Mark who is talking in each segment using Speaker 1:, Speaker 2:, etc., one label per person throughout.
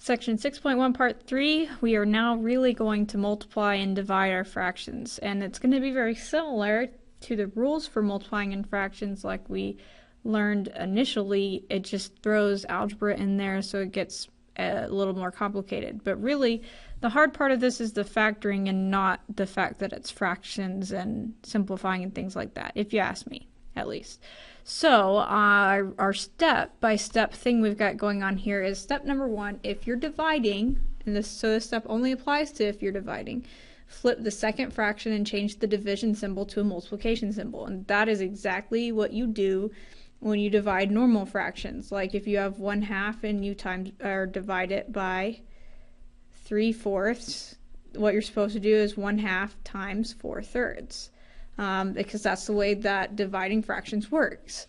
Speaker 1: Section 6.1 Part 3, we are now really going to multiply and divide our fractions, and it's going to be very similar to the rules for multiplying and fractions like we learned initially. It just throws algebra in there so it gets a little more complicated. But really, the hard part of this is the factoring and not the fact that it's fractions and simplifying and things like that, if you ask me, at least. So our step-by-step thing we've got going on here is step number 1. If you're dividing, and this step only applies to if you're dividing, flip the second fraction and change the division symbol to a multiplication symbol. And that is exactly what you do when you divide normal fractions. Like if you have 1/2 and you divide it by 3/4, what you're supposed to do is 1/2 times 4/3. Because that's the way that dividing fractions works.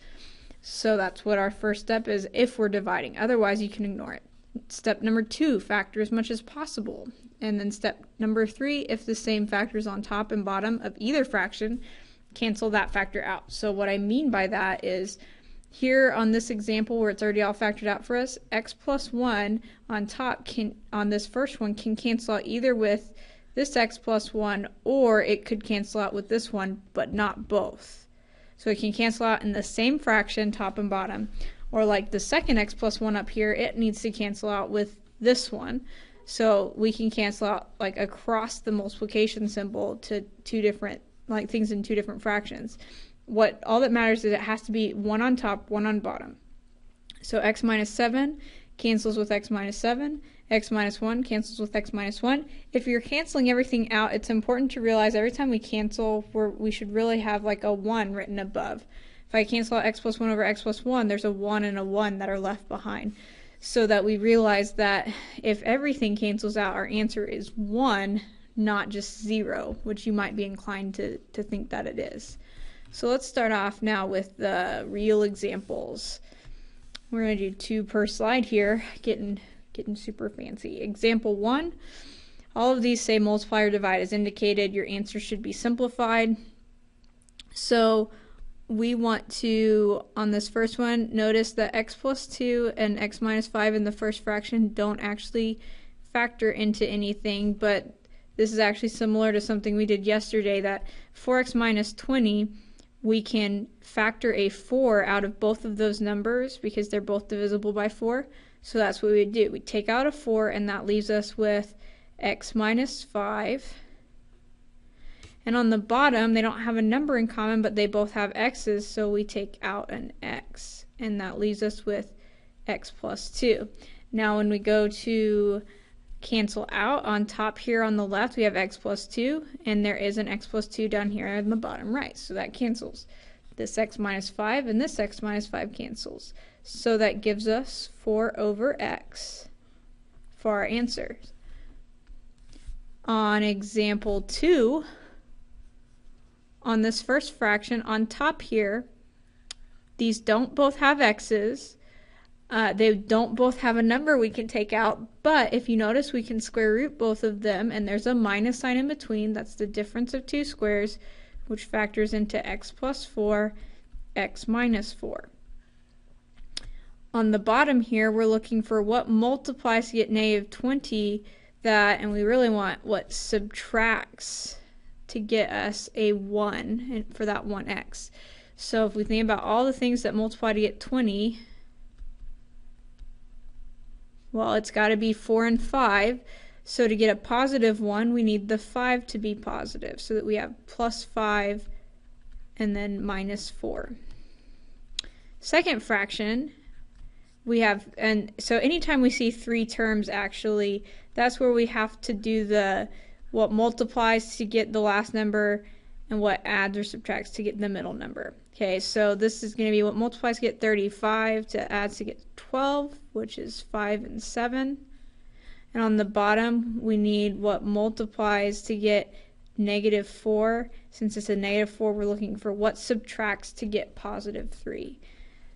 Speaker 1: So that's what our first step is if we're dividing. Otherwise, you can ignore it. Step number 2, factor as much as possible. And then step number 3, if the same factors on top and bottom of either fraction, cancel that factor out. So what I mean by that is here on this example where it's already all factored out for us, x plus 1 on top on this first one can cancel out either with this x plus 1, or it could cancel out with this one, but not both. So it can cancel out in the same fraction, top and bottom. Or like the second x plus 1 up here, it needs to cancel out with this one. So we can cancel out like across the multiplication symbol to two different, like things in two different fractions. All that matters is it has to be one on top, one on bottom. So x minus 7 cancels with x minus 7. X minus 1 cancels with x minus 1. If you're canceling everything out, it's important to realize every time we cancel, we should really have like a 1 written above. If I cancel out x plus 1 over x plus 1, there's a 1 and a 1 that are left behind. So that we realize that if everything cancels out, our answer is 1, not just 0, which you might be inclined to think that it is. So let's start off now with the real examples. We're going to do 2 per slide here, getting super fancy. Example 1, all of these say multiply or divide as indicated. Your answer should be simplified. So we want to, on this first one, notice that x plus 2 and x minus 5 in the first fraction don't actually factor into anything, but this is actually similar to something we did yesterday, that 4x minus 20, we can factor a 4 out of both of those numbers because they're both divisible by 4. So that's what we would do. We take out a 4, and that leaves us with x minus 5. And on the bottom, they don't have a number in common, but they both have x's, so we take out an x. And that leaves us with x plus 2. Now when we go to cancel out, on top here on the left, we have x plus 2, and there is an x plus 2 down here in the bottom right. So that cancels. This x minus 5 and this x minus 5 cancels. So that gives us 4 over x for our answers. On example 2, on this first fraction, on top here, these don't both have x's. They don't both have a number we can take out, but if you notice, we can square root both of them, and there's a minus sign in between. That's the difference of two squares, which factors into x plus 4, x minus 4. On the bottom here, we're looking for what multiplies to get negative 20, and we really want what subtracts to get us a 1 for that 1x. So if we think about all the things that multiply to get 20, well, it's got to be 4 and 5. So to get a positive 1, we need the 5 to be positive, so that we have plus 5 and then minus 4. Second fraction, we have, and so anytime we see 3 terms, actually, that's where we have to do what multiplies to get the last number and what adds or subtracts to get the middle number. Okay, so this is going to be what multiplies to get 35 to adds to get 12, which is 5 and 7. And on the bottom, we need what multiplies to get negative 4. Since it's a negative 4, we're looking for what subtracts to get positive 3.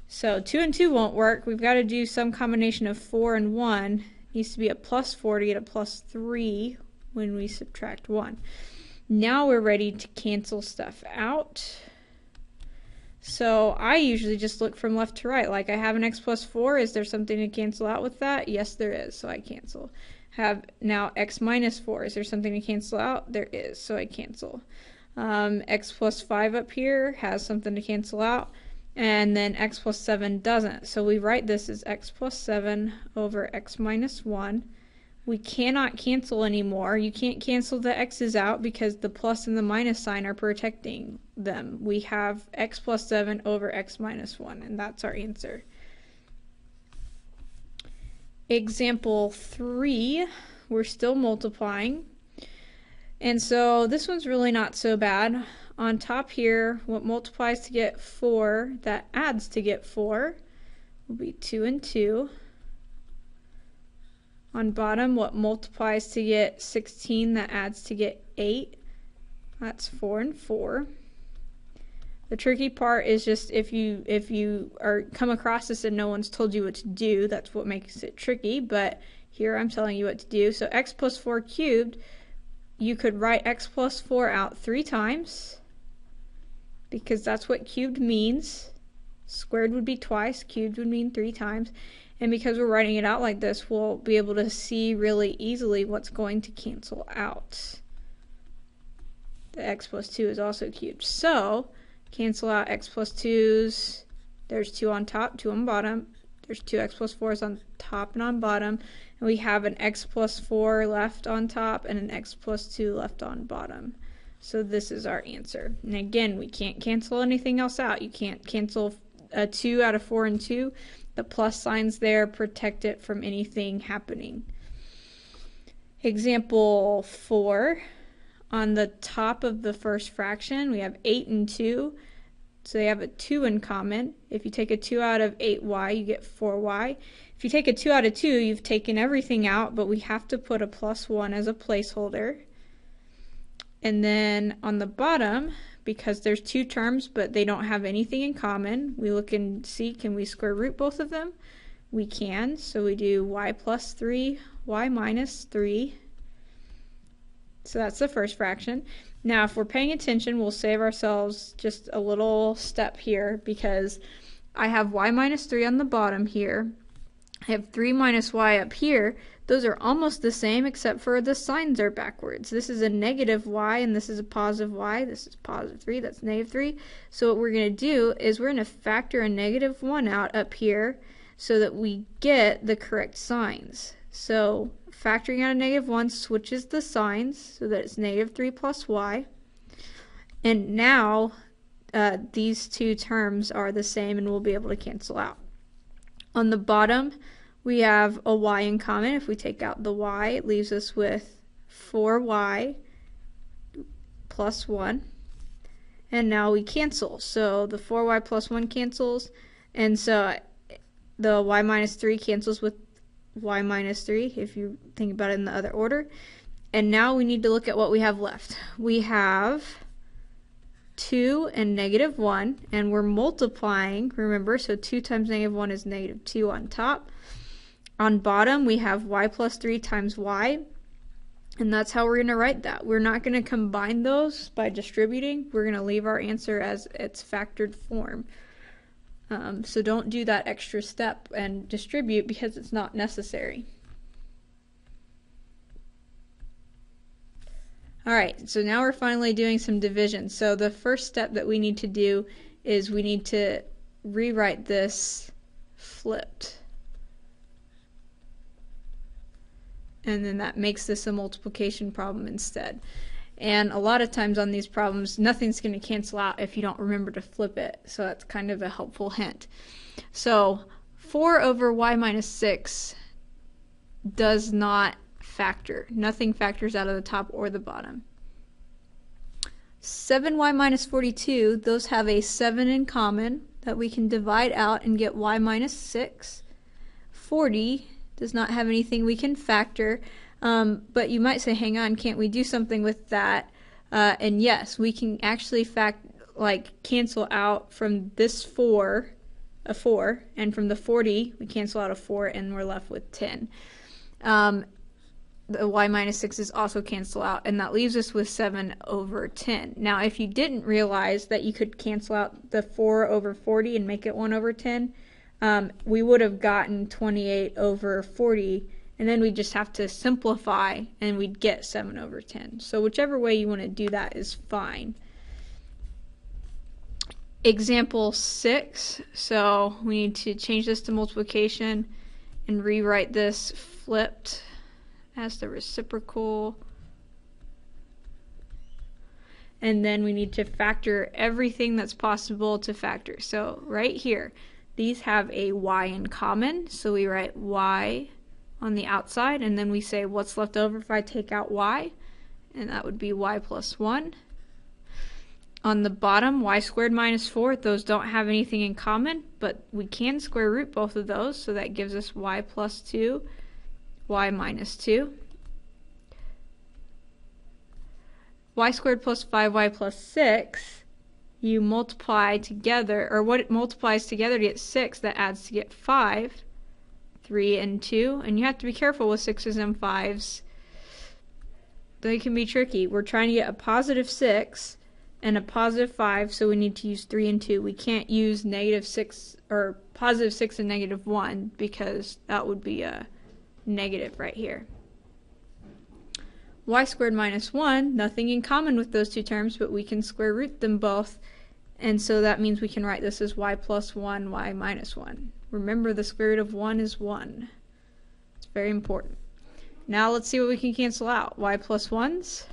Speaker 1: So 2 and 2 won't work. We've got to do some combination of 4 and 1. It needs to be a plus 4 to get a plus 3 when we subtract 1. Now we're ready to cancel stuff out. So I usually just look from left to right. Like I have an x plus 4. Is there something to cancel out with that? Yes, there is. So I cancel. Have now x minus 4. Is there something to cancel out? There is. So I cancel. X plus 5 up here has something to cancel out. And then x plus 7 doesn't. So we write this as x plus 7 over x minus 1. We cannot cancel anymore. You can't cancel the x's out because the plus and the minus sign are protecting them. We have x plus 7 over x minus 1, and that's our answer. Example 3, we're still multiplying. And so this one's really not so bad. On top here, what multiplies to get 4, that adds to get 4, will be 2 and 2. On bottom, what multiplies to get 16, that adds to get 8. That's 4 and 4. The tricky part is just if you are come across this and no one's told you what to do, that's what makes it tricky. But here I'm telling you what to do. So x plus 4 cubed, you could write x plus 4 out 3 times because that's what cubed means. Squared would be twice, cubed would mean 3 times. And because we're writing it out like this, we'll be able to see really easily what's going to cancel out. The x plus 2 is also cubed. So, cancel out x plus 2's. There's 2 on top, 2 on bottom. There's 2 x plus 4's on top and on bottom. And we have an x plus 4 left on top and an x plus 2 left on bottom. So this is our answer. And again, we can't cancel anything else out. You can't cancel a 2 out of 4 and 2. The plus signs there protect it from anything happening. Example 4. On the top of the first fraction, we have 8 and 2. So they have a 2 in common. If you take a 2 out of 8y, you get 4y. If you take a 2 out of 2, you've taken everything out, but we have to put a plus 1 as a placeholder. And then on the bottom, because there's 2 terms, but they don't have anything in common, we look and see, can we square root both of them? We can, so we do y plus 3, y minus 3. So that's the first fraction. Now, if we're paying attention, we'll save ourselves just a little step here because I have y minus 3 on the bottom here. I have 3 minus y up here. Those are almost the same except for the signs are backwards. This is a negative y and this is a positive y. This is positive 3, that's negative 3. So what we're going to do is we're going to factor a negative 1 out up here so that we get the correct signs. So factoring out a negative 1 switches the signs so that it's negative 3 plus y. And now these 2 terms are the same and we'll be able to cancel out. On the bottom, we have a y in common. If we take out the y, it leaves us with 4y plus 1. And now we cancel. So the 4y plus 1 cancels. And so the y minus 3 cancels with y minus 3, if you think about it in the other order. And now we need to look at what we have left. We have 2 and negative 1, and we're multiplying, remember, so 2 times negative 1 is negative 2 on top. On bottom, we have y plus 3 times y, and that's how we're going to write that. We're not going to combine those by distributing. We're going to leave our answer as its factored form. So don't do that extra step and distribute because it's not necessary. Alright, so now we're finally doing some division. So the first step that we need to do is we need to rewrite this flipped. And then that makes this a multiplication problem instead. And a lot of times on these problems, nothing's going to cancel out if you don't remember to flip it. So that's kind of a helpful hint. So 4 over y minus 6 does not factor. Nothing factors out of the top or the bottom. 7y minus 42, those have a 7 in common that we can divide out and get y minus 6. 40 does not have anything we can factor. But you might say, hang on, can't we do something with that? And yes, we can actually cancel out from this 4, a 4, and from the 40, we cancel out a 4, and we're left with 10. the y minus 6's also cancel out, and that leaves us with 7 over 10. Now, if you didn't realize that you could cancel out the 4 over 40 and make it 1 over 10, we would have gotten 28 over 40, and then we just have to simplify, and we'd get 7 over 10. So whichever way you want to do that is fine. Example 6, so we need to change this to multiplication and rewrite this flipped as the reciprocal, and then we need to factor everything that's possible to factor. So right here, these have a y in common, so we write y on the outside, and then we say what's left over if I take out y, and that would be y plus 1. On the bottom, y squared minus 4, those don't have anything in common, but we can square root both of those, so that gives us y plus 2, y minus 2. Y squared plus 5y plus 6, you multiply together, or what it multiplies together to get 6, that adds to get 5, 3 and 2, and you have to be careful with 6's and 5's. They can be tricky. We're trying to get a positive 6 and a positive 5, so we need to use 3 and 2. We can't use negative 6 or positive 6 and negative 1 because that would be a negative right here. Y squared minus 1, nothing in common with those two terms, but we can square root them both, and so that means we can write this as y plus 1, y minus 1. Remember, the square root of 1 is 1. It's very important. Now let's see what we can cancel out. Y plus 1's,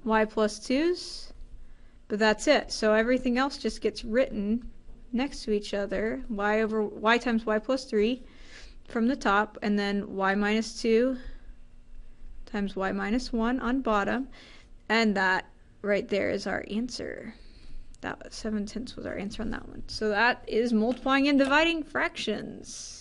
Speaker 1: y plus 2's, but that's it. So everything else just gets written next to each other. Y times y plus 3 from the top, and then y minus 2 times y minus 1 on bottom, and that right there is our answer. That 7/10 was our answer on that one. So that is multiplying and dividing fractions.